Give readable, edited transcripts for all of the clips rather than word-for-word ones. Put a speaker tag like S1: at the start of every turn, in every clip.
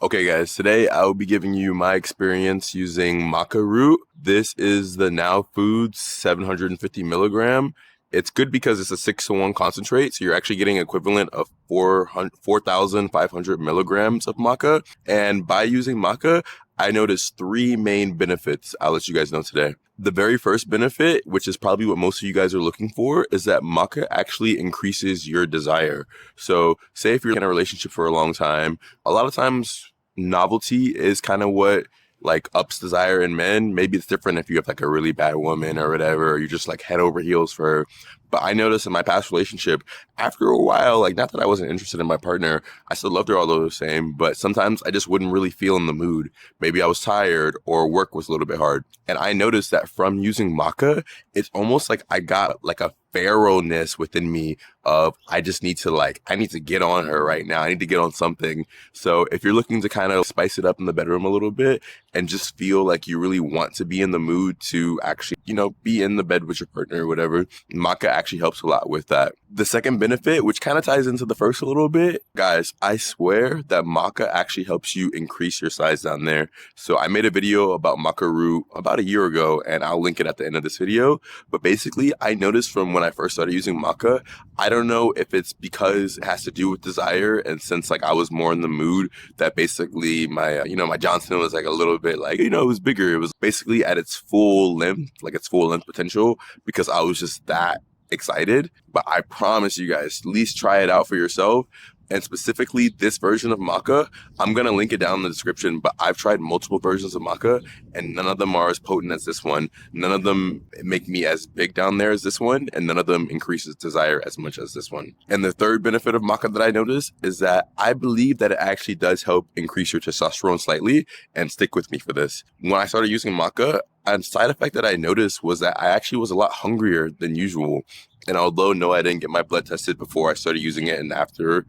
S1: Okay, guys, today I will be giving you my experience using maca root. This is the Now Foods 750 milligram. It's good because it's a 6-to-1 concentrate, so you're actually getting equivalent of 4,500 milligrams of maca. And by using maca, I noticed three main benefits I'll let you guys know today. The very first benefit, which is probably what most of you guys are looking for, is that maca actually increases your desire. So say if you're in a relationship for a long time, a lot of times novelty is kind of what like ups desire in men. Maybe it's different if you have like a really bad woman or whatever, or you're just like head over heels for her. But I noticed in my past relationship, after a while, like not that I wasn't interested in my partner, I still loved her although the same, but sometimes I just wouldn't really feel in the mood. Maybe I was tired or work was a little bit hard. And I noticed that from using maca, it's almost like I got like a pharaoh-ness within me of I just need to I need to get on her right now. I need to get on something. So if you're looking to kind of spice it up in the bedroom a little bit and just feel like you really want to be in the mood to actually, be in the bed with your partner or whatever, maca actually helps a lot with that. The second benefit, which kind of ties into the first a little bit, guys, I swear that maca actually helps you increase your size down there. So I made a video about maca root about a year ago, and I'll link it at the end of this video. But basically, I noticed from when I first started using maca, I don't know if it's because it has to do with desire, and since I was more in the mood, that basically my Johnson was like a little bit it was bigger. It was basically at its full length, like its full length potential, because I was just that excited. But I promise you guys, at least try it out for yourself. And specifically this version of maca, I'm going to link it down in the description, but I've tried multiple versions of maca and none of them are as potent as this one. None of them make me as big down there as this one, and none of them increases desire as much as this one. And the third benefit of maca that I noticed is that I believe that it actually does help increase your testosterone slightly, and stick with me for this. When I started using maca, a side effect that I noticed was that I actually was a lot hungrier than usual. And although no, I didn't get my blood tested before I started using it and afterwards,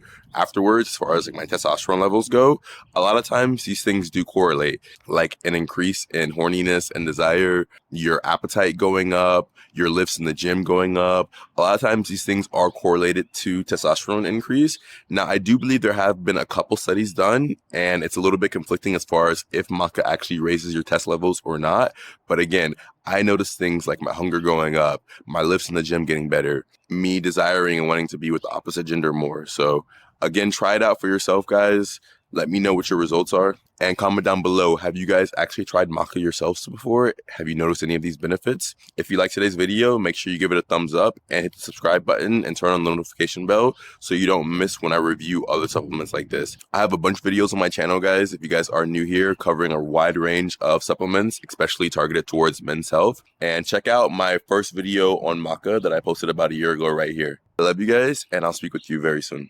S1: as far as my testosterone levels go, a lot of times these things do correlate, like an increase in horniness and desire, your appetite going up, your lifts in the gym going up. A lot of times these things are correlated to testosterone increase. Now, I do believe there have been a couple studies done, and it's a little bit conflicting as far as if maca actually raises your test levels or not. But again, I noticed things like my hunger going up, my lifts in the gym getting better, me desiring and wanting to be with the opposite gender more. So again, try it out for yourself, guys. Let me know what your results are, and comment down below. Have you guys actually tried maca yourselves before? Have you noticed any of these benefits? If you like today's video, make sure you give it a thumbs up and hit the subscribe button and turn on the notification bell so you don't miss when I review other supplements like this. I have a bunch of videos on my channel, guys, if you guys are new here, covering a wide range of supplements, especially targeted towards men's health. And check out my first video on maca that I posted about a year ago right here. I love you guys, and I'll speak with you very soon.